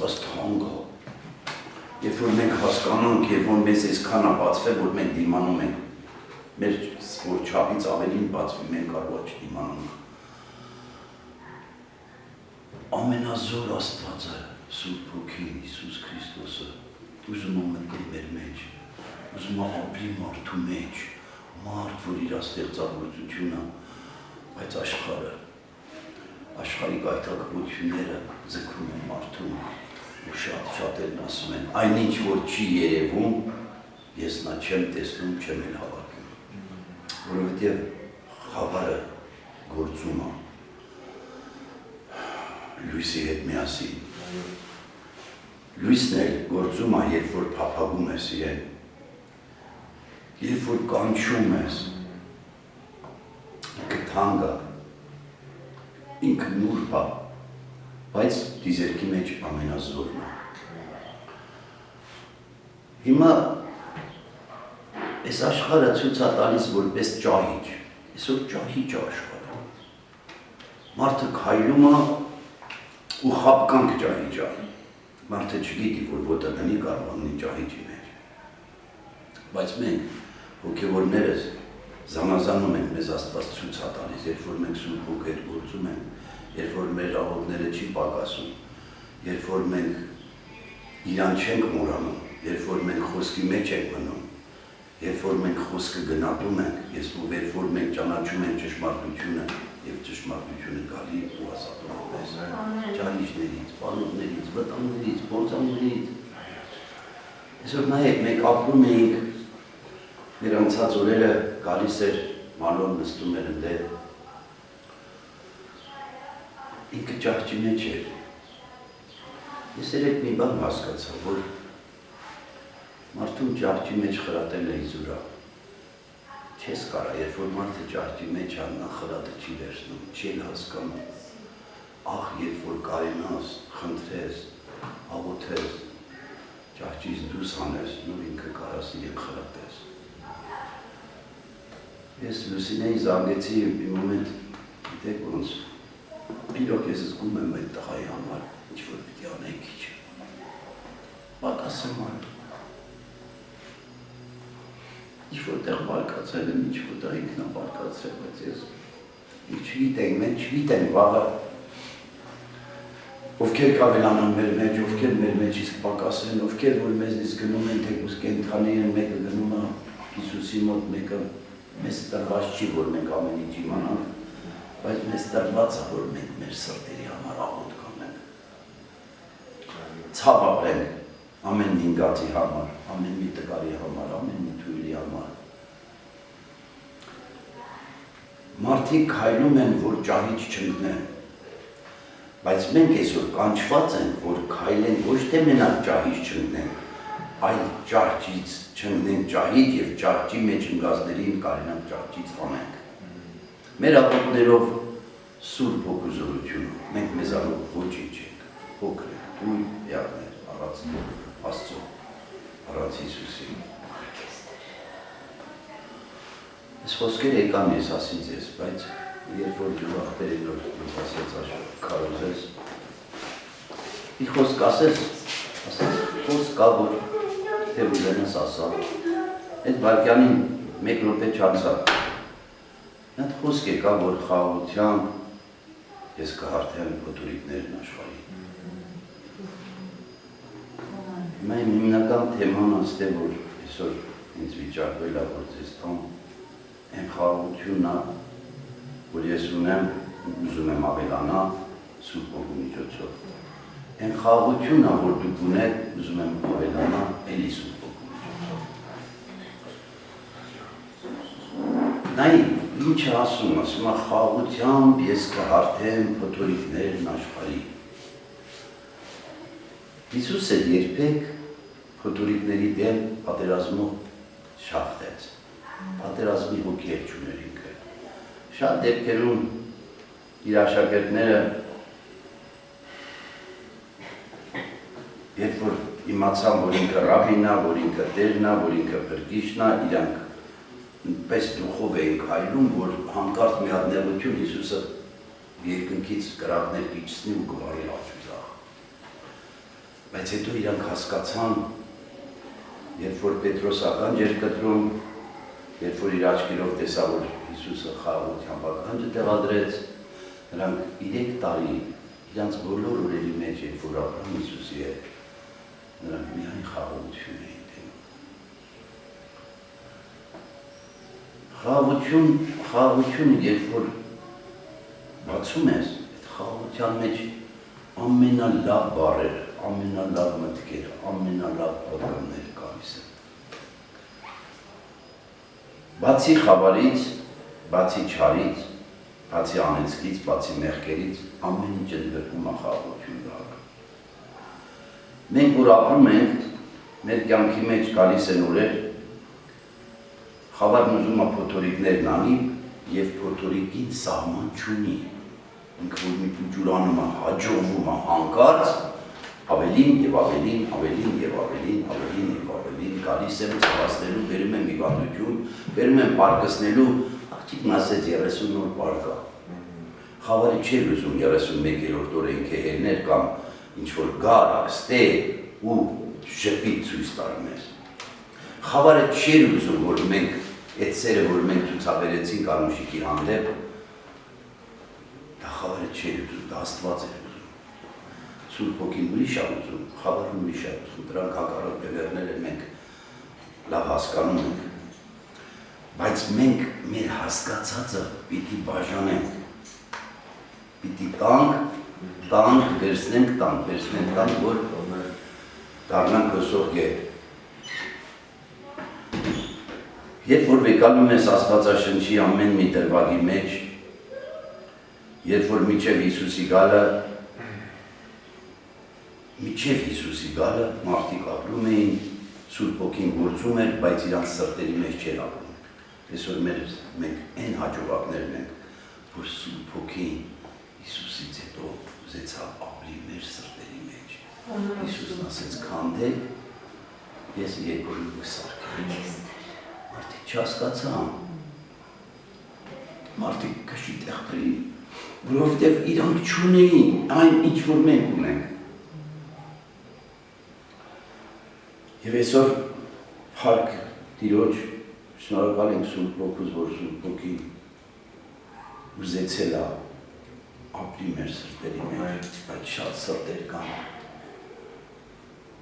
Աստված թանկ է։ Երբ որ մենք հասկանանք, երբ որ մեզ այսքան է բացվել, որ մենք դիմանում ենք, մեր որ չափից ավելին բացվի, մենք կարող չդիմանանք։ Ամենազոր Աստվածը, Սուրբ Հոգին, Հիսուս Քրիստոսը, ուզում է մտնել մեր մեջ, ուզում է ապրի մարդու մեջ, մարդ, որ իր ստեղծագործությունը, բայց աշխարհի գայթակղությունները ձգում են մարդուն, ու շատերն ասում են, այնինչ որ չի երևում, ես նա չեմ տեսնում, չեմ էլ հավատում, որովհետև խավարը գործում է լույսի հետ միասին։ Լույսն էլ գործում է, երբ որ փափագում ես իրեն, երբ որ կանչում ես, ինքը թանկ է, ինքը նուրբ է, բայց դիզերքի մեջ ամենազորն է։ Հիմա այս աշխարհը ցույց է տալիս որպես ճահիճ, այսօր ճահիճ է աշխարհը։ Մարդը քայլում է ու խաբկանք ճահիճ է։ Մարդը չգիտի, որ ոտը դնի կարող ունի ճահիճի մեջ։ Բայց մենք հոգևորներս զանազանում ենք մեզ Աստված ցույց է տալիս, երբ որ մենք Սուրբ Հոգու հետ գործում ենք, երբ որ մեր աղոթները չի պակասում, երբ որ մենք իրան չենք մոռանում, երբ որ մենք խոսքի մեջ ենք մնում, երբ որ մենք խոսքը գնահատում ենք, երբ որ մենք ճանաչում ենք ճշմարտությունը եւ ճշմարտությունը գալի ու ազատում մեզ ճահիճներից, բանուկներից, վտանգներից, փորձանքներից։ Այսօր նայեք, մենք ապրում էինք, մեր անցած օրերը գալիս էր Մանոն նստում էր ընդեր, ինքը ճահճի մեջ էր։ Ես երեք մի բան հասկացա, որ մարդուն ճահճի մեջ խրատել է իզուրա։ Չես կարա, երբ որ մարդը ճահճի մեջ է, նա խրատը չի վերցնում, չի էլ հասկանում։ Ախ, երբ որ կարենաս, խնդրես, աղոթես, ճահճից դուրս հանես, նոր ինքը կարաս իրեն խրատես։ Ես Լուսինեի զանգեցի մի մոմենտ, գիտեք ոնց, իրոք ես զգում եմ այդ տղայի համար, ինչ-որ պիտի անեի քիչ, պակասեմ արդ, ինչ-որ տեղ բարկացել եմ, ինչ-որ տեղ ինքնա բարկացրել, բայց ես չգիտենք, մենք չգիտենք վաղը, ովքեր կավելանան մեր մեջ, ովքեր մեր մեջ իսկ պակասեն, ովքեր որ մեզնից գնում են, թեկուզ կենթանի են, մեկը գնում է Հիսուսի մոտ, մեկը մեզ տրված չի, որ մենք ամեն ինչ իմանանք, բայց մեզ տրված է, որ մենք մեր սրտերի համար աղոթք անենք, ցավ ապրենք ամեն մի ինգացի համար, ամեն մի տկարի համար, ամեն մի թույլի համար։ Մարդիկ քայլում են, որ ճահիճ չընկնեն, բայց մենք այսօր կանչված ենք, որ քայլենք ոչ թե մենակ ճահիճ չընկնենք, այլ ճահճից չընկնենք ճահիճ և ճահճի մեջ ընկածներին կարենանք ճահճից հանենք։ Մեր աղոթքներով Սուրբ Հոգու զորությունը, մենք մեզանով ոչինչ ենք, փոքր ենք, թույլ եղներ, առած Աստծո, առած Հիսուսի։ Այս խոսքերը եկան ես ասին ձեզ, բայց երբ որ ջուղախտեր եք որ ինձ ասեց քարոզես, մի խոսք ասես, խոսք կա, որ թե ուզենս ասա, այդ վարկյանին մեկ րոպե չանցա, այդ խոսք եկա, որ խաղաղությամբ ես կհարթեմ փոթորիկներն աշխարհի։ Հիմա իմ հիմնական թեման աստ է, որ այսօր ինձ վիճակվել է, որ ձեզ տամ, այն խաղաղությունն է, որ ես ունեմ, ուզում եմ ավելանա Սուրբ Հոգու միջոցով։ Այն խաղաղությունն է, որ դուք ունեք, ուզում եմ ավելանա էլի Սուրբ Հոգու միջոցով։ Նայ, ինչ է ասում է խաղաղությամբ ես կհարթեմ փոթորիկներն աշխարհի։ Հիսուսը երբեք փոթորիկների դեմ պատերազմով շախտեց, պատերազմի հոգի չուներ ինքը։ Շատ դեպքերում իր աշակերտները, երբ որ իմացան, որ ինքը ռաբինն է, որ ինքը տերն է, որ ինքը փրկիչն է, իրանք պես դուխով էին քայլում, որ հանկարծ մի հատ նեղություն Հիսուսը երկնքից կրակներ կիջցնի ու գվարի աջուձախ։ Բայց հետո իրանք հասկացան, երբ որ Պետրոս ականջ էր կտրում, երբ որ իր աչքերով տեսա, որ Հիսուսը խաղաղությամբ ականջը տեղադրեց, նրանք 3 տարի իրանց բոլոր օրերի մեջ, երբ որ ապրում Հիսուսի հետ, նրանք միայն խաղաղություն էին տենում։ Խաղաղությունը, երբ որ բացում ես, այդ խաղաղության մեջ ամենալավ բառերը, ամենալավ մտքերը, ամենալավ պատրանները գալիս են։ Բացի խավարից, բացի չարից, բացի անեծքից, բացի մեղքերից, ամեն ինչ ընդգրկում է խաղաղություն դառը։ Մենք որ ապրում ենք, մեր կյանքի մեջ գալիս են օրեր, խավարն ուզում է փոթորիկներն անի եւ փոթորիկին սահման չունի։ Ինքը որ մի ջուրանում է, հաջողվում է հանկարծ, ավելին եւ ավելին, ավելին եւ ավելին, ավելին եւ ավելին, գալիս եմ ծավալելու, բերում եմ հիվանդություն, բերում եմ պարկսնելու, աղջիկն ասեց 30 օր պարկա։ Խավարը չէր ուզում 31-րդ օրը ինքը հելներ կամ ինչ-որ գար, ստե ու շպիտ ցույց տար մեզ։ Խավարը չէր ուզում, որ մենք այդ սերը, որ մենք ցուցաբերեցինք Անուշիկի հանդեպ, դա խավարը չէր ուզում, դա Աստված էր ուզում։ Սուրբ Հոգին ուրիշ է ուզում, խավարն ուրիշ է ուզում, դրանք հակառակ բևեռները մենք լավ հասկանում ենք, բայց մենք մեր հասկացածը պիտի բաժանենք, պիտի տանք, վերցնենք, որ դառնանք հոսող գետ։ Երբ որ վեկալում ես Աստվածաշնչի ամեն մի դրվագի մեջ, երբ որ մինչև Հիսուսի գալը, մարդիկ ապրում էին, Սուրբ Հոգին գործում էր, բայց իրանց սրտերի մեջ չէր ապրում։ Այսօր մենք այն հաջողակներն ենք, որ Սուրբ Հոգին Հիսուսից հետո ուզեցավ ապրի մեր սրտերի մեջ։ Հիսուսն ասեց քանդեք, ես երկրորդ կսարքեմ։ Մարդիկ չհասկացան, մարդիկ քշի տեղերի, որովհետև իրանք չունեին այն ինչ որ մենք ունենք։ Եվ այսօր փառք Տիրոջ, շնորհակալ ենք Սուրբ Հոգուց, որ Սուրբ Հոգին ուզեցել է ապրի մեր սրտերի մեջ, բայց շատ սրտեր կան,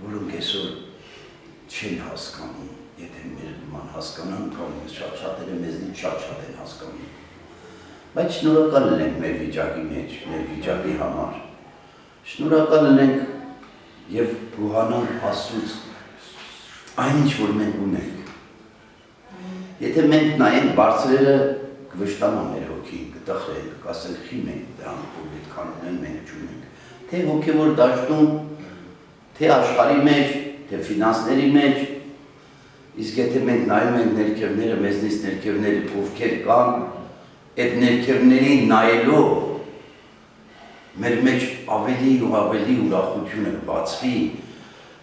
որոնք այսօր չեն հասկանում, եթե մեր նման հասկանան, կամ շատերը մեզնից շատ են հասկանում։ Բայց շնորհակալ ենք մեր վիճակի մեջ, մեր վիճակի համար։ Շնորհակալ ենք եւ գոհանանք Աստծուց այն ինչ որ մենք ունենք։ Եթե մենք նայենք բարձրերը, կվշտանա մեր հոգին, կտխրենք, կասենք խի մենք դրանք որ այդքան ունեն, մենք չունենք։ Թե հոգևոր դաշտում, թե աշխարհի մեջ, թե ֆինանսների մեջ, իսկ եթե մենք նայում ենք ներքևները, մեզնից ներքևները ովքեր կան, այդ ներքևներին նայելով մեր մեջ ավելի ու ավելի ուրախությունը բացվի,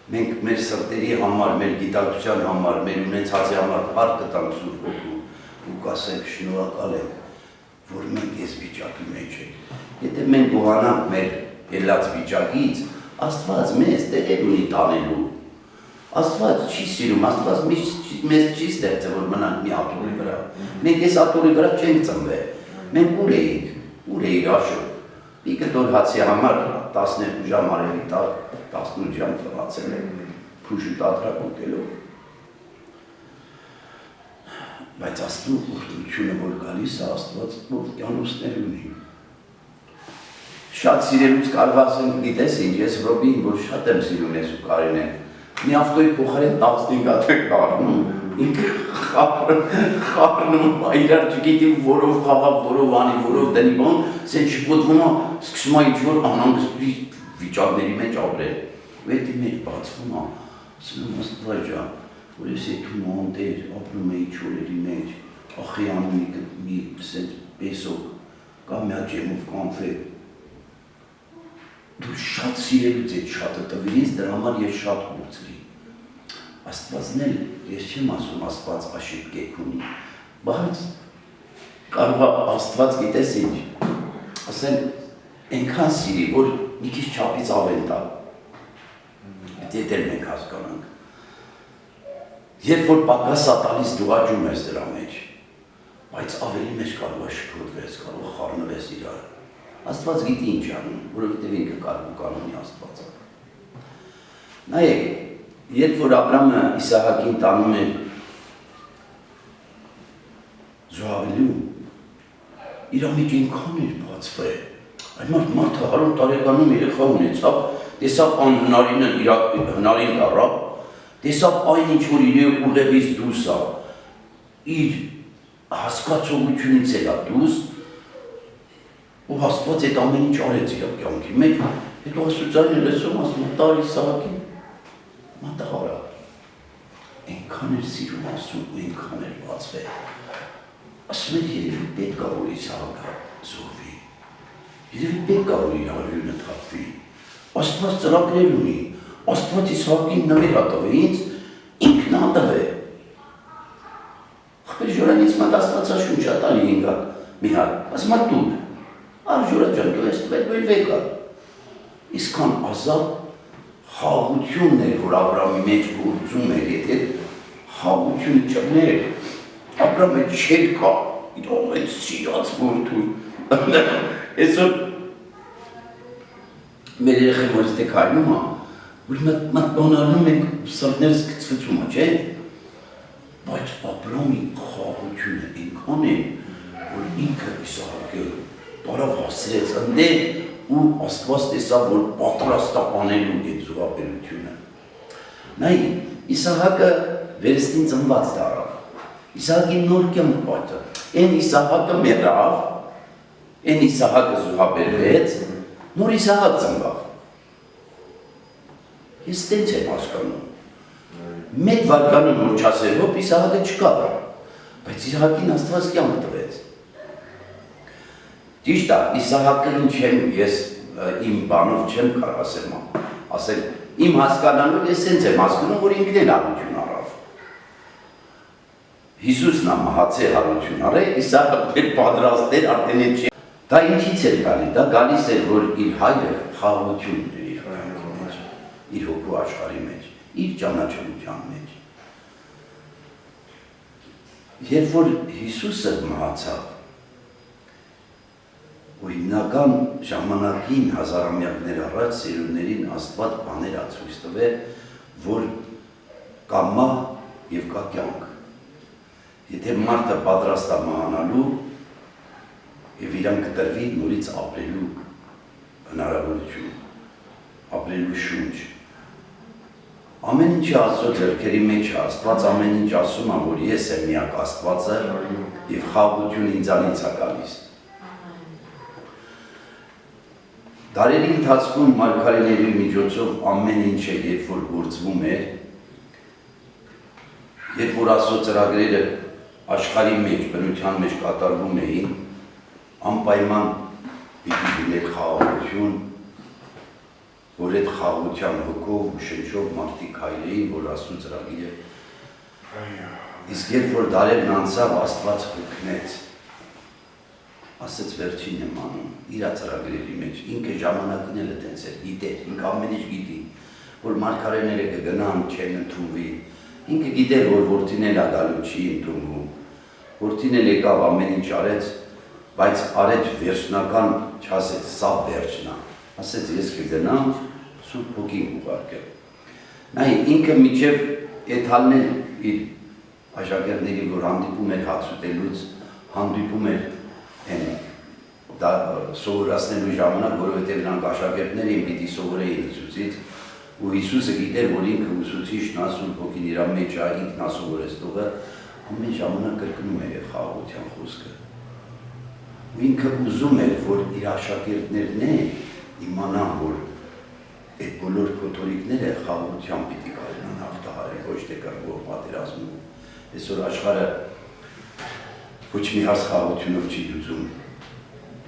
մենք մեր սրտերի համար, մեր գիտակցության համար, մեր ունեցածի համար փառք կտանք Սուրբ Հոգու ու կասենք շնորհակալ ենք, որ մենք այս վիճակի մեջ ենք։ Եթե մենք գոհանանք մեր ելած վիճակից, Աստված մեզ տեղ ունի տանելու։ Աստված չի սիրում, Աստված մեզ չի ստեղծել, որ մնանք մի աթոռի վրա։ Մենք այս աթոռի վրա չենք ծնվել։ Մենք ուր էինք Աշը։ Պիկը դոր հացի համար 12 ժամ արևի տակ, 18 ժամ ծնացել ենք, փուշի տատրակ ուտելով։ Բայց Աստծո օրհնությունը, որ գալիս է, Աստված կյանոցներ ունի։ Շատ սիրելուց կարող ասենք, գիտես ինչ, ես Ռոբին, որ շատ եմ սիրում ես ու Կարինեն, մի ավտոյի փոխարեն 15 հատ եք դառնում, ինքը խառնում, իրար չգիտի որով խաղա, որով անի, որով դնի բան, սեն շպոտվում է, սկսում է ինչ-որ անհանգստի վիճակների մեջ ապրել, ու հետի մեջ բացվում է, ասում եմ Աստված ջան, որ ես եթում անտեր, ապրում էի չորերի մեջ, ախի անում մի պեսոք, կամ մի հատ ջեմով կանֆետ, դու շատ սիրելուց էդ շատը տվիրից, դրա համար ես շատ կուրծրի։ Աստվածն էլ, ես չեմ ասում Աստված աշիտ կեկ ունի, բայց կարող է Աստված գիտես ինչ, ասեն, ենքան սիրի, որ մի քիչ չափից ավել տա, դետել մենք հասկանանք։ Երբ որ պակաս ատալիս դու աճում ես դրա մեջ, բայց ավելի մեջ կարող է շփոթվես, կարող է խառնվես իրար։ Աստված գիտի ինչ անում, որովհետև ինքը կարող կանոնի Աստված է։ Նայեք, երբ որ Աբրամը Իսահակին տանում էր զոհավելու, իր մեջ ինքան էր բացվել։ Այդ մարդը 100 տարեկանում երեխա ունեցավ, տեսավ անհնարինը հնարին դառավ, տեսավ այն ինչ որ իր ուղեղից դուրս է, իր հասկացողությունից ելա դուրս, ու Աստված այդ ամեն ինչ արեց իր կյանքի մեջ, հետո Աստվածային լսում ասում է տար Իսահակին, մատաղարա, այնքան էր սիրում ասում ու այնքան էր բացվել, ասում էր երևի պետք է որ Իսահակը զոհվի, երևի պետք է որ իր արյունը թափվի, Աստված ծրագրեր ունի, Աստված Իսահակին նվեր տվել, ինձ ինքն տվել է։ Ախպեր ժորանից մատ Աստվածաշունչ տալի ինգա մի հատ, ասում է դու, Ջորա ջան, դու ես տվել վեկա։ Իսկան ազատ խաղությունն էր, որ Աբրամի մեջ գործում էր, եթե խաղությունը չներ, Աբրամը չէր կա, իր ամեն սիրած որդուն։ Այսօր մեր երեխայի մոտ դե քայլում է, որ մատ բանալում ենք սրտներս գծվեցում է, չէ՞։ Բայց Աբրամի խաղությունը այնքան է, որ ինքը Իսահակը բարավ հասրեց ընդե ու Աստված տեսավ, որ պատրաստ է անելու այդ զոհաբերությունը։ Նայ, Իսահակը վերստին ծնված դառավ։ Իսահակի նոր կյանք պատը։ Այն Իսահակը մեռավ, այն Իսահակը զոհաբերվեց, նոր Իսահակ ծնվավ։ Ես տենց եմ հասկանում։ Մեկ վարկանում որ չասեր, հոպ Իսահակը չկա, բայց Իսահակին Աստված կյանք տվեց։ Ճիշտ է, Իսահակին չեմ, ես իմ բանով չեմ կարող ասել, իմ հասկանալով ես սենց եմ հասկանում, որ ինքն էլ հարություն առավ։ Հիսուսն է մահացել հարություն առել, Իսահակը պատրաստ էր, արդեն էլ չի։ Դա ինչից էր գալի, դա գալիս էր, որ իր հայրը խաղաղություն էր իր կյանքի մեջ, իր հոգու աշխարհի մեջ, իր ճանաչության մեջ։ Երբ որ Հիսուսը մահացավ, ու հիմնական ժամանակին հազարամյակներ առաջ սերունդներին Աստված բաներ ա ցույց տվել, որ կա մահ եւ կա կյանք։ Եթե մարդը պատրաստ է մահանալու եւ իրան կտրվի նորից ապրելու հնարավորություն, ապրելու շունչ։ Ամեն ինչի Աստծո ձեռքերի մեջ է, Աստված ամեն ինչ ասում է, որ ես եմ միակ Աստվածը եւ խաղաղությունը ինձանից է գալիս։ Դարերի ընթացքում մարգարեների միջոցով ամեն ինչը երբ որ գործվում էր, երբ որ Աստծո ծրագրերը աշխարհի մեջ, բնության մեջ կատարվում էին, անպայման պիտի լիներ խաղաղություն, որ այդ խաղաղության հոգով ու շնչով մարդիկ հայրեին, որ Աստծո ծրագիրը իսկ երբ որ դարերն անցավ, Աստված հոգնեց, ասեց վերջին եմ անում, իրա ծրագրերի մեջ, ինքը ժամանակին էլ տենց էր, գիտեր, ինքը ամեն ինչ գիտի, որ մարգարեները կգնան, չեն ընդունվի, ինքը գիտեր, որ որդին էլ ադալու չի ընդունվում, որդին էլ եկավ ամեն ինչ արեց, բայց արեց վերջնական չասեց, սա վերջնա, ասեց ես կգնամ, Սուրբ Հոգին ուղարկել։ Նայ, ինքը միջև էթալներ իր աշակերտների, որ հանդիպում էր հաց ուտելուց, հանդիպում էր դա սովորացնելու ժամանակ, որովհետև նրանք աշակերտներ էին, պիտի սովորեին Հիսուսից, ու Հիսուսը գիտեր, որ ինքը ուսուցիչն է, Սուրբ Հոգին իր մեջ է, ինքն է սովորեցնողը, ամեն ժամանակ կրկնում էր խաղաղության խոսքը։ Ու ինքը ուզում էր, որ իր աշակերտներն իմանան, որ այդ բոլոր փոթորիկները խաղաղության պիտի կարողանան հաղթահարել, ոչ թե կռվով պատերազմում։ Այսօր աշխարհը ոչ մի հարց խաղաղությունով չի լուծում։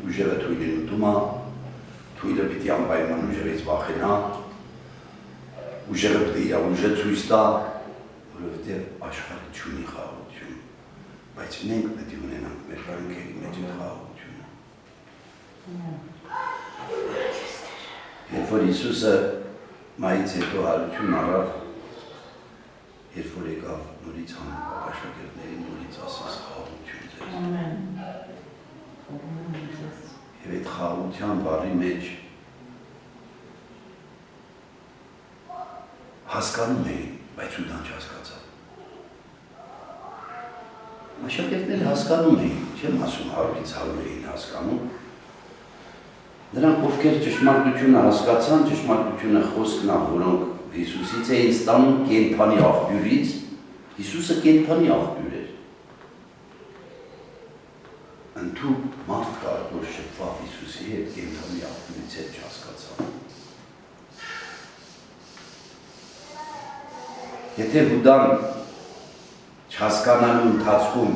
Ուժերը թույլին ուտում է, թույլը պիտի անպայման ուժերից վախենա, ուժերը պիտի իր ուժը ցույց տա, որովհետև աշխարհը չունի խաղաղություն, բայց մենք պետք է ունենանք մեր կյանքի մեջ խաղաղությունը։ Երբ որ Հիսուսը Մայից հետո հարությունն առավ, երբ որ եկավ նորից հանդիպ աշակերտներին, նորից ասաց խաղաղություն ձեզ։ Եվ այդ խաղաղության բառի մեջ հասկանում էին, բայց ու դա չհասկացավ։ Աշակերտները հասկանում էին, չեմ ասում 100-ից 100 էին հասկանում։ Նրանք ովքեր ճշմարտությունը հասկացան, ճշմարտությունը խոսքն է, որոնք Հիսուսից էին ստանում կենդանի աղբյուրից, Հիսուսը կենդանի աղբյուր էր։ Ընդհուպ մարդ կար, որ շփվավ Հիսուսի հետ կենդանի աղբյուրից հետ չհասկացավ։ Եթե Հուդան չհասկանալու ընթացքում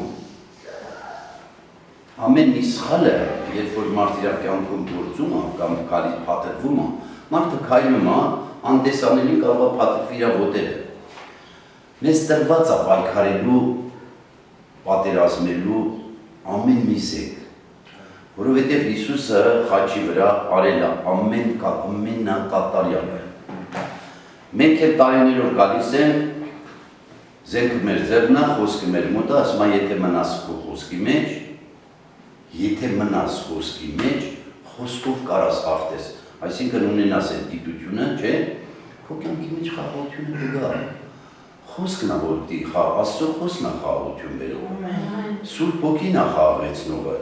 ամեն մի սխալը, երբ որ մարդ իր կյանքում գործում է կամ գալիս փաթեթվում է, մարդը քայլում է, անտեսանելին կարող է փաթեթվի իր ոտերը։ Մեզ տրված է պայքարելու, պատերազմելու ամեն մի զենք, որովհետև Հիսուսը խաչի վրա արել է ամենակատարյալը։ Մենք էլ տարիներով գալիս են, զենքը մեր ձեռն է, խոսքը մեր մոտ է, ասում է, եթե մնաս քո խոսքի մեջ, խոսքով կարաս հաղթես, այսինքն ունենաս այդ գիտությունը, չէ, քո կյանքի մեջ խաղաղությունը կգա։ Խոսքն է, որ Աստծո խոսքն է խաղաղություն բերում։ Սուրբ Հոգին է խաղաղեցնողը։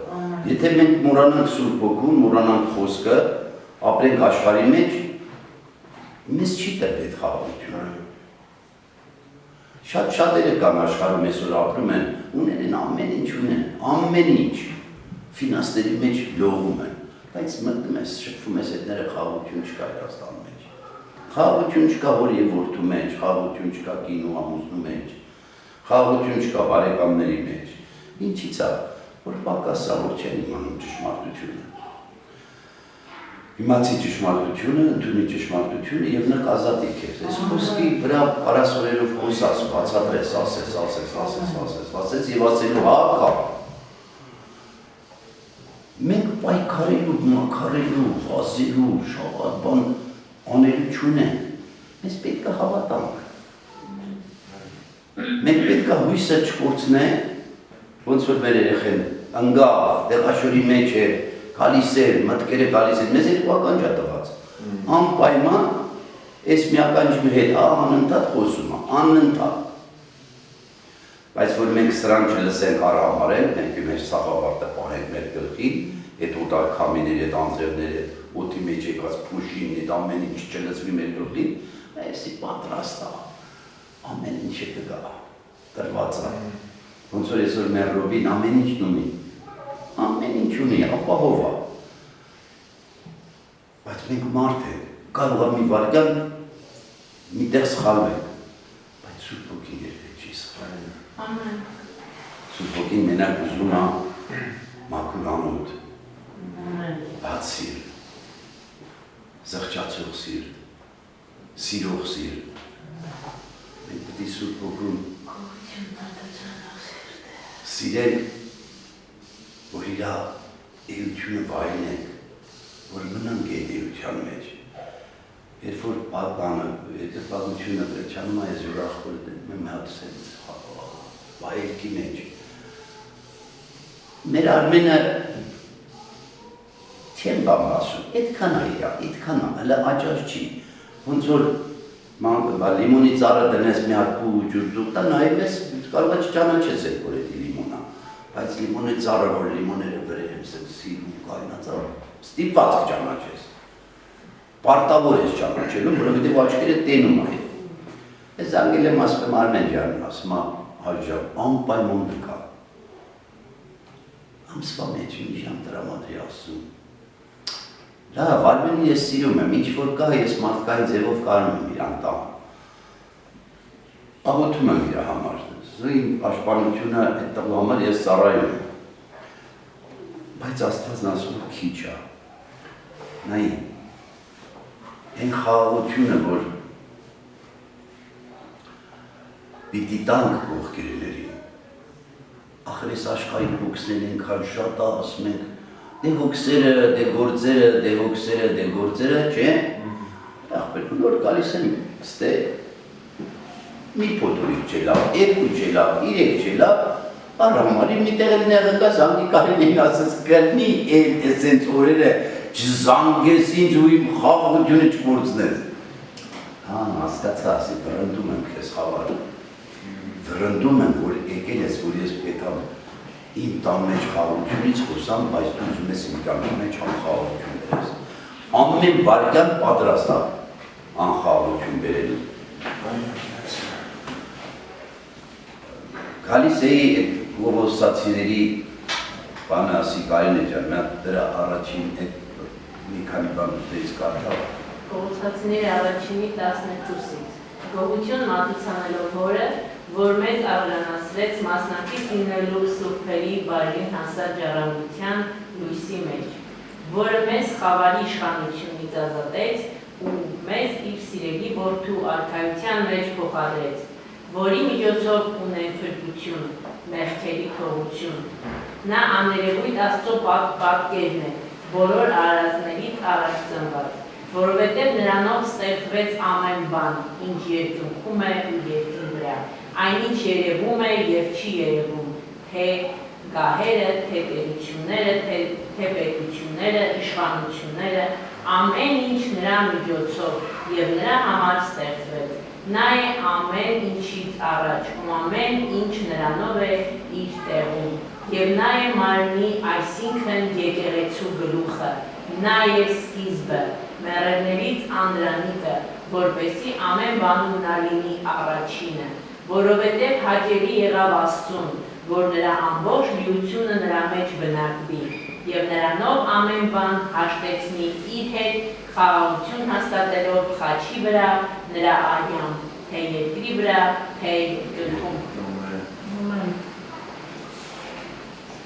Եթե մենք մոռանանք Սուրբ Հոգուն, մոռանանք խոսքը, ապրենք աշխարհի մեջ, մեզ չի տրվել այդ խաղաղությունը։ Շատ-շատերը կան աշխարհում այսօր ապրում են, ունեն ամեն ինչ ունեն, ամեն ինչ, ֆինանսների մեջ լողում են, բայց մտնում ես, շփվում ես հետները խաղաղություն չկա Հայաստանի մեջ։ Խաղաղություն չկա հոր և որդու մեջ, խաղաղություն չկա կինու ամուսնու մեջ, խաղաղություն չկա բարեկամների մեջ։ Ինչից է, որ պակաս է, որ չեն իմանում ճշմարտությունը։ Իմացի ճշմարտությունը, ընդունի ճշմարտությունը և նկազատիք է։ Այս խոսքի վրա կարասորելով խոսած, բացատրես, ասես և ասելու հակա։ Մենք պայքարելու, մաքարելու, վազելու, շատ բան անելու չունենք, մեզ պետք է հավատանք։ Մենք պետք է հույսը չկորցնենք, ոնց որ մեր երեխեն ընկավ, տեղաշորի մեջ էր, գալիս էր, մտքերը գալիս էր, մեզ երկու ականջ է տված։ Անպայման, այս մի ականջի հետ անընդհատ խոսում է, անընդհատ։ Բայց որ մենք սրան չլսենք արհամարել, մենք մեր սախավարտը պահենք մեր գլխին, այդ օտար քամիների, այդ անձրևների, օդի մեջ եկած փուշին, այդ ամեն ինչ չլսվի մեր գլխին, այսի պատրաստ է, ամեն ինչը կգա, տրված է։ Ոնց որ այսօր մեր Ռոբին ամեն ինչն ունի, ամեն ինչ ունի, ապահով է։ Բայց մենք մարդ ենք, կարող է մի վարկյան միտեղ սխալվենք, բայց Սուրբ Հոգին երբեք չի սխալվում։ Սուրբ Հոգին մենակ ուզում է մաքուր անոթ, բաց սիրտ, զղջացող սիրտ, սիրող սիրտ։ Մենք պետք է Սուրբ Հոգուն սիրենք, որ իր էությունը վայելենք, որ մնանք այդ էության մեջ։ Երբ որ պատմությունը վերջանում է, ես ուրախորդ եմ հատ սենց վայելքի մեջ։ Մեր Արմենը չեմ բան ասում, այդքան է իրա, այդքան է, հələ աճար չի։ Ոնց որ լիմոնի ծառը դնես մի հատ փու ջուր տա, նայում ես, կարող է չճանաչես այդ որ էդի լիմոնա, բայց լիմոնի ծառը, որ լիմոները վրեր եմ սիրում կայնածառ, ստիպված կճանաչես, պարտավոր ես ճանաչելու, որովհետև աչքերը տենում է։ Ես զանգել եմ ասում եմ Արմեն ջանին, ասում եմ Հաջան, անպայման դկա։ Ամսվա մեջ մի ժամ տրամադրի ասում։ Լավ, Արմենին ես սիրում եմ, ինչ որ կա, ես մարդկային ձևով կարում եմ իրան տամ։ Աղոթում եմ իր համար, իմ պաշտպանությունը այդ տղու համար ես ծառայում եմ։ Բայց Աստվածն ասում է քիչ է։ Նայի, այն խաղաղությունը, որ պիտի տանք ողքերիներին, ախր ես աշխարհի հոգսներն ենքան շատ է, ասում ենք, դե հոգսերը, դե գործերը, չէ, աղբեր, նոր գալիս եմ ստե մի փոթորիկ ջելավ, երկու ջելավ, 3 ջելավ, արամարի մի տեղ էլ նեղը կա, զանգի կարին ասաց կլնի էլ էսենց օրերը չզանգես ինձ ու իմ խաղաղությունը չկործնես։ Հա, հասկացա, ասի, վրընդում եմ քեզ խավարը, վրընդում եմ, որ եկել ես, որ ես պետամ իմ տան մեջ խաղաղությունից խոսամ, բայց դու ուզում ես իմ կյանքի մեջ անխաղաղություն բերես։ Ամեն վարկյան պատրաստ է անխաղաղություն բերելու։ Գալիս էի այդ Ողոսացիների բանը ասի Կարինե ջան, նա դրա առաջին այդ մի քանի բան դες կարդալ։ Ողոսացիների առաջինի 12-ից գողություն մատուցանելով հորը, որ մեզ արժանացրեց մասնակից լինելու սուրբերի բարին հասած ժառանգության լույսի մեջ, որը մեզ խավարի իշխանությունից ազատեց ու մեզ իր սիրելի որդու արքայության մեջ փոխադրեց, որի միջոցով ունենք փրկություն, մեղքերի թողություն։ Նա աներևույթ Աստծո պատկերն է, բոլոր արարածներից առաջ ծնված, որովհետև նրանով ստեղծվեց ամեն բան, ինչ երկնքում է ու երկրի վրա, այնինչ երևում է և չի երևում, թե գահերը, թե տերությունները, թե պետությունները, իշխանությունները, ամեն ինչ նրա միջոցով և նրա համար ստեղծվեց։ Նա է ամեն ինչից առաջ ու ամեն ինչ նրանով է իր տեղում, և նա է մարմնի, այսինքն եկեղեցու գլուխը, նա է սկիզբը, մեռելներից անդրանիկը, որպեսզի ամեն բանում նա լինի առաջինը, որովհետև հաճելի եղավ Աստծուն, որ նրա ամբողջ լիությունը նրա մեջ բնակվի, և նրանով ամեն բան հաշտեցնի իր հետ խաղաղություն հաստատելով խաչի վրա նրա արյամբ, թե երկրի վրա, թե գլխում։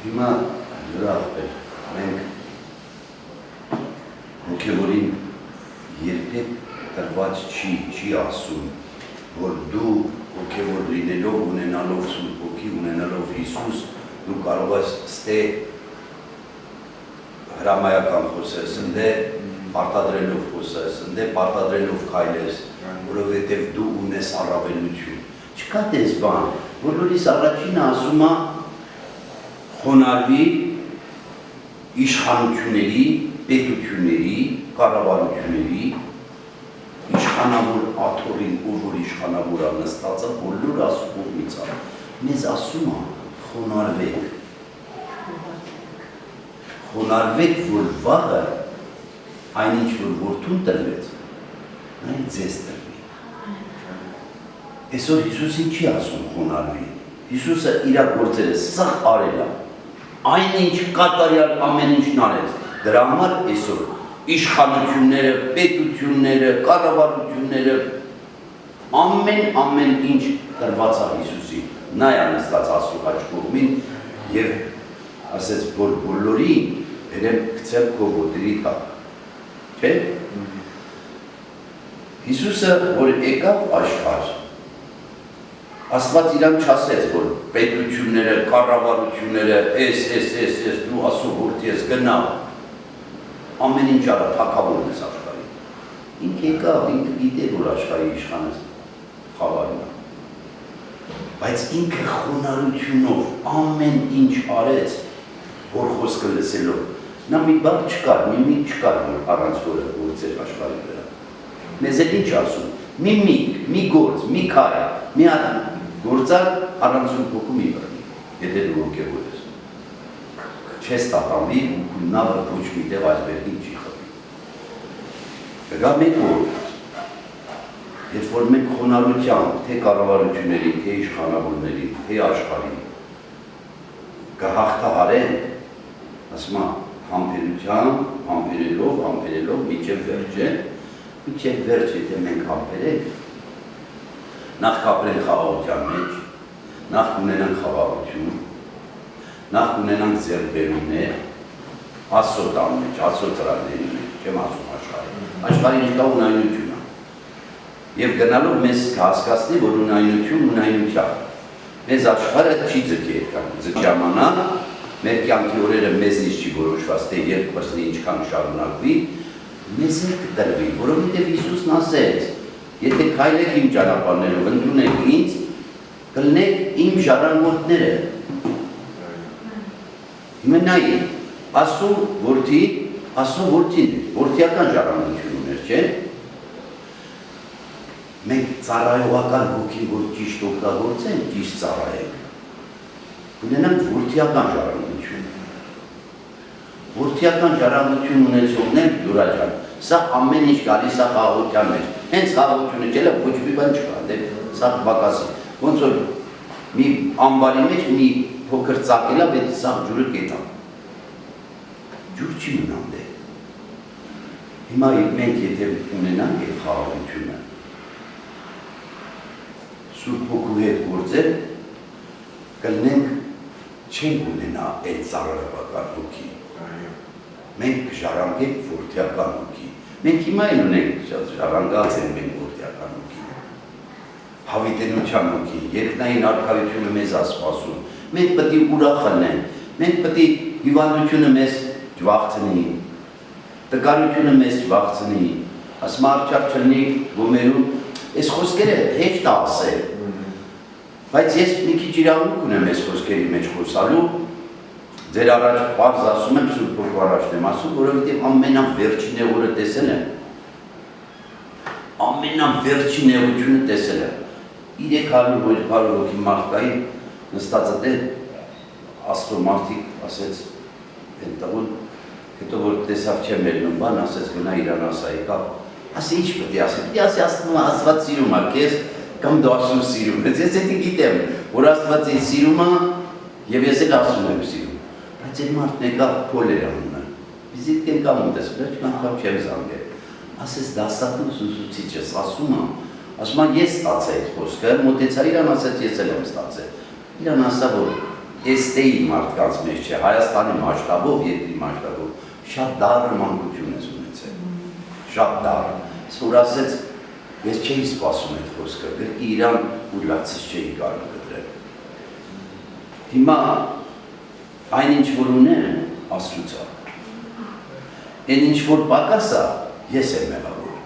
Հիմա ուրախ էր, մենք հոգևորին երբեք տրված չի ասում, որ դու հոգևոր լինելով, ունենալով Սուրբ Հոգի, ունենալով Հիսուս, դու կարող ես ստե հրամայական խոսես, ընդե պարտադրելով խոսես, ընդե պարտադրելով քայլես, որովհետև դու ունես առավելություն։ Չկա տես բան, բոլորիս առաջինը ասում է խոնարհվի իշխանությունների, պետությունների, կառավարությունների, իշխանավոր աթոռին, որ իշխանավոր է նստածը, բոլոր Աստծո կողմից է։ Մեզ ասում է խոնարհվեք։ Խոնարհվեք, որ վաղը այնինչ որ որդուն տրվեց, այն ձեզ տրվի։ Այսօր Հիսուսին չի ասում խոնարհվի։ Հիսուսը իր գործերը սաղ արել է։ Այնինչ կատարյալ ամեն ինչն արեց։ Դրա համար այսօր իշխանությունները, պետությունները, կառավարությունները ամեն ինչ տրված է Հիսուսին։ Նա է նստած Աստծո աջ կողմին եւ ասեց որ բոլորին երեմ գցել քո ոտերի տակ։ Չէ՞։ Հիսուսը որ եկավ աշխարհ Աստված իրան չասեց, որ պետությունները, կառավարությունները, ես դու Աստծո որդի ես գնա։ Ամեն ինչ արա թագավորն ես աշխարհի։ Ինքը եկավ, ինքը գիտե, որ աշխարհի իշխանը խավարն է։ Բայց ինքը խոնարհությունով ամեն ինչ արեց, որ խոսքը լսելով։ Նա մի բան չկար, մի միտ չկար, որ առանց որը գործեր աշխարհի վրա։ Մեզ էլ ինչ ասում, մի միտ, մի գործ, մի քայլ, մի գործալ առանց Սուրբ Հոգու մի բռնի, եթե դու հոգևոր ես։ Չես տատանվի ու նավը ոչ միտեղ այս վերդին չի խփի։ Գա մեկ օր, երբ որ մենք խոնարհությամբ, թե կառավարություններին, թե իշխանավորներին, թե աշխարհին կհաղթահարենք, ասում եմ, համբերելով, մինչև վերջ, եթե մենք համբերենք, նախ կապրենք խաղաղության մեջ, նախ կունենանք խաղաղություն, նախ կունենանք ձեռքբերումներ, Աստծո տան մեջ, Աստծո ծրագրերի մեջ, չեմ ասում աշխարհի։ Աշխարհի ինչ կա ունայնություն է։ Եվ գնալով մեզ կհասկացնի, որ ունայնության։ Մեզ աշխարհը չի ձգի այդ ժամանակ, մեր կյանքի օրերը մեզնից չի որոշված, թե երբ կսնի ինչքան շարունակվի, մեզ է կտրվի, որովհետև Հիսուսն ասեց, եթե քայլեք իմ ճանապարհներով, ընդունեք ինձ, կլինեք իմ ժառանգորդները։ Հիմա նայ, Աստծո որդին, որդիական ժառանգություն ուներ, չէ՞։ Մենք ծառայողական ոգին, որ ճիշտ օգտագործենք, ճիշտ ծառայենք։ Ունենանք որդիական ժառանգություն։ Որդիական ժառանգություն ունեցողն են յուրաջան։ Սա ամեն ինչ գալիս է խաղաղության մեջ։ Հենց խաղաղությունը չելը ոչ մի բան չկա, սա բակասի։ Ոնց որ մի ամբարի մեջ մի փոքր ծակելա, բայց սա ջուրը կետա։ Ջուր չի մնան դե։ Հիմա մենք եթե ունենանք այդ խաղաղությունը, Սուրբ Հոգու հետ գործել, կլինենք չենք ունենա այդ ծառայողական հոգի։ Մենք կժառանգենք որդիական հոգի։ Մենք հիմա էլ ունենք ժառանգած են մենք որդիական հոգի։ Հավիտենության հոգի, երկնային արքայությունը մեզ է սպասում։ Մենք պետք է ուրախ լինենք, մենք պետք է հիվանդությունը մեզ ջվախցնի, տկարությունը մեզ ջվախցնի, ասում արչար չլինի գոմերում, այս խոսքերը հեշտ է ասել, բայց ես մի քիչ իրավունք ունեմ այս խոսքերի մեջ խոսալու, ձեր առաջ պարզ ասում եմ, Սուրբ Հոգու առաջն եմ ասում, որովհետև ամենավերջին օրը տեսել եմ, ամենավերջին էությունը տեսել եմ, 300 հոգի մարդկային նստածը դե Աստծո մարդիկ ասեց են տղուն, հետո որ տեսավ չեմ ելնում բան, ասեց գնա իրան ասայի կապ, ասի ինչ պետք է ասի, պետք է ասի Աստված սիրում է քեզ, կամ դու Աստծուն սիրում ես, ես էդի գիտեմ, որ Աստված ինձ սիրում է և ես էլ ասում եմ սիրում, բայց այդ մարդն եկավ Փոլեր անունը, վիզիտ կենքամ ուտես, վերջ անգամ չեմ զանգել, ասես դասատու ուսուցիչս ասում է ես ստացա այդ խոսքը, մոտեցա իրան ասեց ես էլ եմ ստացել, իրան ասա որ էստեի մարդկանց մեջ չէ, Հայաստանի մասշտաբով, երկրի մասշտաբով, շատ դառը մանկություն ես ունեցել, շատ դառը, որ ասեց ես չէի սպասում այդ խոսքը, գրկի իրան ու լացից չէի կարող գտրել։ Հիմա այն ինչ որ ունեմ, Աստծուց է, այն ինչ որ պակաս է, ես եմ մեղավոր։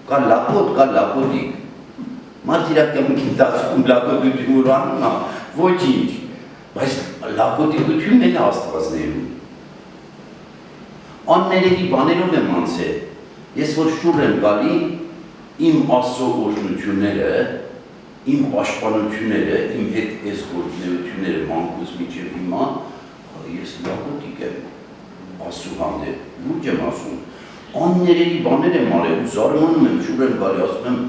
Կա լապոտ, կա լապոտիկ, մարդ իրակամքի ընթացքում լապոտություն որ անում է, ոչինչ, բայց լապոտիկությունն էլ Աստված ներում։ Աններելի բաներով եմ անցել, ես որ շուռ եմ գալի, իմ Աստծո օրհնությունները, իմ պաշտպանությունները, իմ հետ այս գործունեությունները մանկուց մինչև հիմա, ես լապոտիկ եմ Աստծո հանդեպ, լուրջ եմ ասում, աններելի բաներ եմ արել, զարմանում եմ, շուռ եմ գալի, ասում եմ,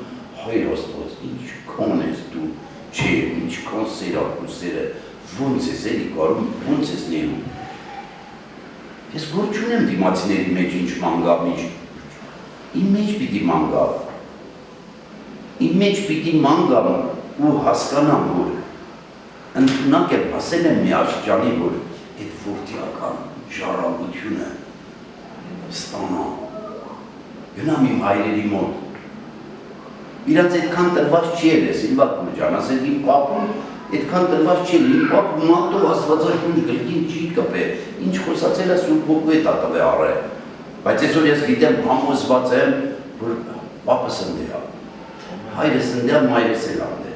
Հայր Աստված, ինչքան ես դու, չէ, ինչքան սերակուսերը, ոնց ես էլի կարում, ոնց ես ներում։ Ես գործ չունեմ դիմացիների մեջ ինչ մանգավ, իմ մեջ պիտի մանգավ, իմ մեջ պիտի մանգավ ու հասկանամ, որ ընդունակ եմ ասել եմ մի աշխճանի, որ այդ որդիական ժառանգությունը ստանա, գնամ իմ հայրերի մոտ, իրաց այդքան տրված չի էլ ես, Իլվա Կուրջան, ասել իմ պապում այդքան տրված չի էլ, իմ պապ մատով Աստվածաշունչ գրքին չի կպե, ինչ խոսացել է Սուրբ Հոգու հետ ատավ է առել, բայց այսօր ես գիտեմ, համոզված եմ, որ պապս ընդ է, հայրս ընդ է, մայրս էլ ընդ է,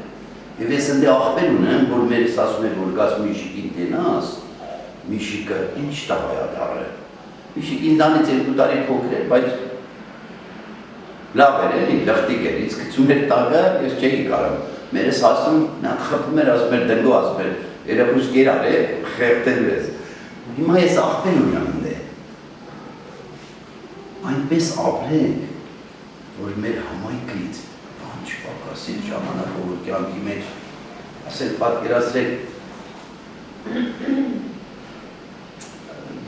և ես ընդ է աղբեր ունեմ, որ մերս ասում է, որ գազ Միշիկին տենաս, Միշիկը ինչ տաղ է ադարը, Միշիկին դանից 2 տարի փոքր է, բայց լավ էր էլի, լղտիկ էր, ինձ գցում էր տակը, ես չէի կարում, մերս ասում, նա խփում էր, ասում էր, դնգո ասում էր, երեխուս կերար է, խեղտելու ես, հիմա ես աղբեր ունեմ ընդ է, այնպես ապրենք, որ մեր համայնքից բան չպակասի ժամանակով կյանքի մեջ, ասել պատկերացրեք,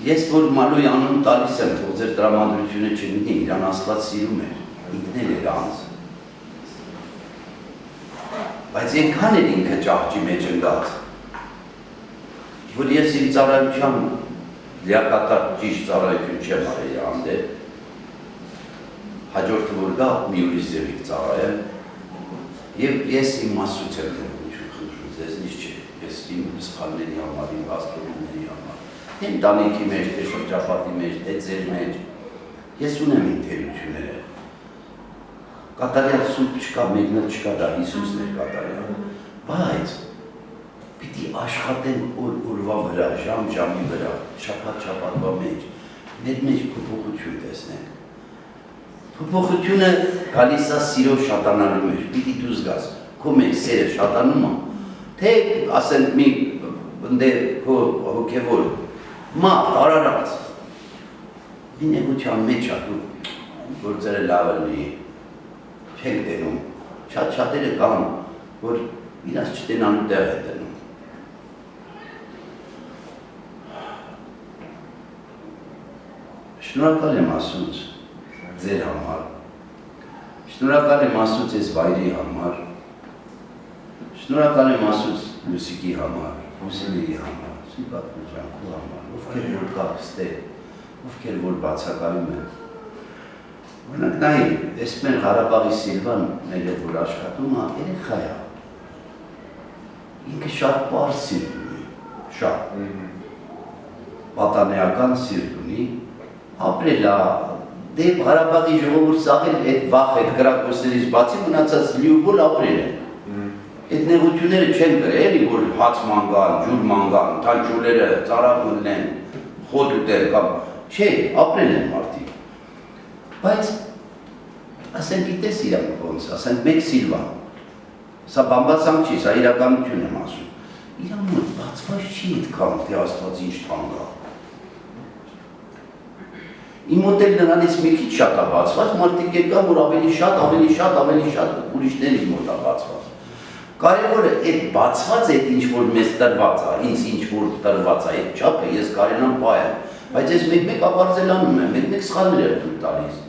ես որ Մալոյի անուն տալիս եմ, թող ձեր տրամադրությունը չլինի, իրան Աստված սիրում էր, ինքն էլ էր անձ, բայց ենքան էր ինքը ճահճի մեջ ընկած, որ ես իմ ծառայության լիակատար ճիշտ ծառայություն չեմ արել հանդեպ, հաջորդը որ գա մի ուրիշ ձևիկ ծառայեմ, և ես իմ մասուց եմ ներողություն խնդրում, ձեզնից չէ, ես իմ սխալների համար, իմ վաստորումների համար, թե ընտանիքի մեջ, թե շրջապատի մեջ, թե ձեր մեջ, Ես ունեմ իմ թերությունները։ Կատարյալ սուրբ չկա, մեկնել չկա, դա Հիսուսն էր կատարյալ։ Բայց պիտի աշխատեն օրվա վրա, ժամի վրա, շաբաթ-շաբաթվա մեջ, մեր մեջ փոփոխություն տեսնենք։ Փոփոխությունը գալիս է սիրով շատանալու մեջ, պիտի դու զգաս, քո մեջ սերը շատանում է, թե ասենք մի քո հոգևոր մարդ արարած, մի նեղության մեջ է դու գործերը լավը լինի, չենք տենում, շատերը կան, որ իրաց չտենալու տեղ է տենում։ Շնորհակալ եմ Աստծուց ձեր համար, շնորհակալ եմ Աստծուց այս վայրի համար, շնորհակալ եմ Աստծուց Լուսիկի համար, Լուսինեի համար, Սիպատու ջանքու համար, ովքեր որ կախստել, ովքեր որ բացակայում են։ Օրինակ նայ, այս մեր Ղարաբաղի Սիլվան մեր հետ որ աշխատում է, երեխա է։ Ինքը շատ պարզ սիրտ ունի, շատ պատանեական սիրտ ունի, ապրել է, դե Ղարաբաղի ժողովուրդ սաղել այդ վախ այդ կրակոցներից բացի մնացած լիուբոլ ապրել են։ Այդ նեղությունները չեն գրել, որ հաց մանգան, ջուր մանգան, թանջուլերը ծարավ ունեն, խոտ ուտել կամ, չէ, ապրել են մարդիկ։ Բայց, ասենք գիտես իրանք ոնց, ասենք մեկ Սիլվան, սա բամբասանք չի, սա իրականություն եմ ասում, իրան մոտ բացված չի այդքան, թե Աստված ինչ թանկ է։ Իմ մոտ էլ նրանից մի քիչ շատ է բացված, մարդիկ եկան, որ ավելի շատ ուրիշների մոտ է բացված։ Կարևորը այդ բացված այդ ինչ որ մեզ տրված է, ինձ ինչ որ տրված է, այդ չափը ես կարենամ պայեմ, բայց ես մեկ ապարձելանում եմ, մեկ սխալներ եմ տալիս։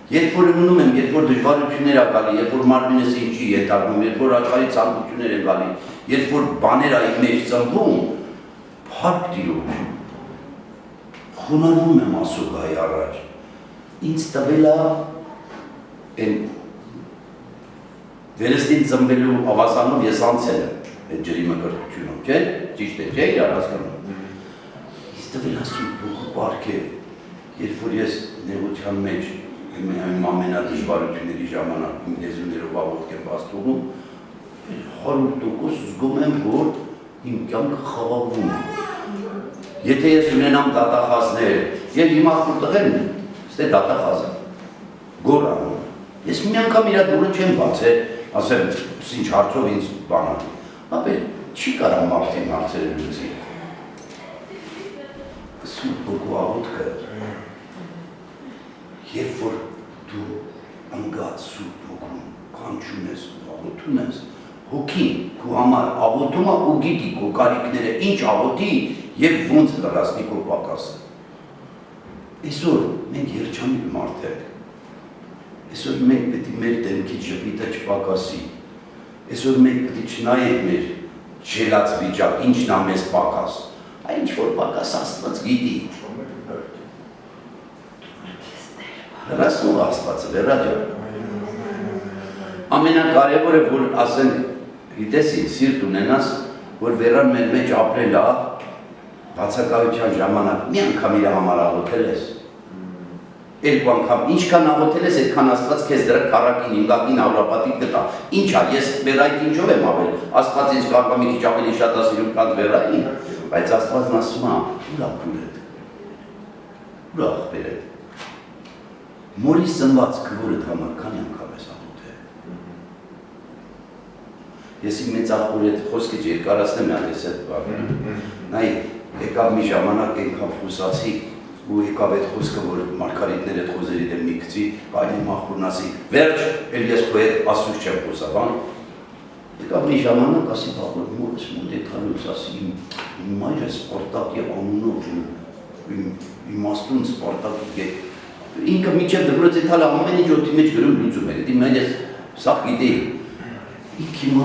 Երբ որ մնում եմ, երբ որ դժվարություններ ա գալի, երբ որ մարմինս ինչի ենթարկվում, երբ որ աշխարհի ցանկություններ են գալի, երբ որ բաներ ա իմ մեջ ծնվում, փառք Տիրոջ։ Խոնարհվում եմ Աստծուի առաջ։ Ինձ տվել է այն վերստին ծնվելու ավազանով ես անցել եմ այդ ջրի մկրտությունով, չէ՞, ճիշտ է, չէ՞, իրար հասկանում։ Ինձ տվել Աստծու բարքեր, երբ որ ես նեղության մեջ իմ ամենադժվարությունների ժամանակ իմ լեզուներով աղոթք եմ բացթողում, 100% զգում եմ, որ իմ կյանքը խաղաղվում է։ Եթե ես ունենամ դատախազներ, եւ հիմա խորտղեն, ստե դատախազ է, գորանում, ես մի անգամ իրա դուրը չեմ բացել, ասեմ, ինչ հարցով ինձ բանալ, ապել չի կարամ մարդին հարցերը լուծի։ Սուրբ Հոգու աղոթքը, երբ որ դու ընկած Սուրբ Հոգուն կանչում ես, աղոթում ես, Հոգին քո համար աղոթում է ու գիտի քո կարիքները ինչ աղոթի եւ ոնց լրացնի քո պակասը։ Այսօր մենք երջանիկ մարդ ենք։ Այսօր մենք պետք է մեր դեմքի ժպիտը չպակասի։ Այսօր մենք պետք է չնայենք մեր շելած վիճակ, ինչն է մեզ պակաս։ Այն ինչ որ պակաս Աստված գիտի։ Լրացնող Աստվածը վերադյալ։ Ամենակարևորը որ ասենք գիտես ինչ սիրտ ունենաս, որ վերան մեր մեջ ապրել է բացակայության ժամանակ մի անգամ իր համար աղոթել ես, երկու անգամ ինչքան աղոթել ես, այդքան Աստված քեզ դրա քառակին, ինգակին ավրապատիկ կտա։ Ինչ է, ես վերայդ ինչով եմ ավել, Աստված ինձ կարող է մի քիչ ավելի շատ ասել քան վերային, բայց Աստվածն ասում է, ուր աղբյուրդ, ուր աղբերդ, մորի սնված քվորդ համար քանի անգամ ես աղոթել։ Ես իմ մեծ աղբոր հետ խոսքը չերկարացնեմ յատ ես այդ բանը, նայ եկավ մի ժամանակ ենքավ խոսացի ու եկավ այդ խոսքը, որ մարգարիտներ այդ խոզերի դեմ մի գցի, կայնի մախուրն ասի, վերջ, էլ ես քո հետ ասուց չեմ խոսաբան, եկավ մի ժամանակ ասի, բաղոր մորս մոտ եթանուց ասի, իմ մայրը սպարտակ է անունով, իմ աստուն սպարտակ է, ինքը միջև դպրոց եթալ ամեն ինչ ոտի մեջ գրում լուծում է, դի մեն ես սաղ գիտեի, ինք իմ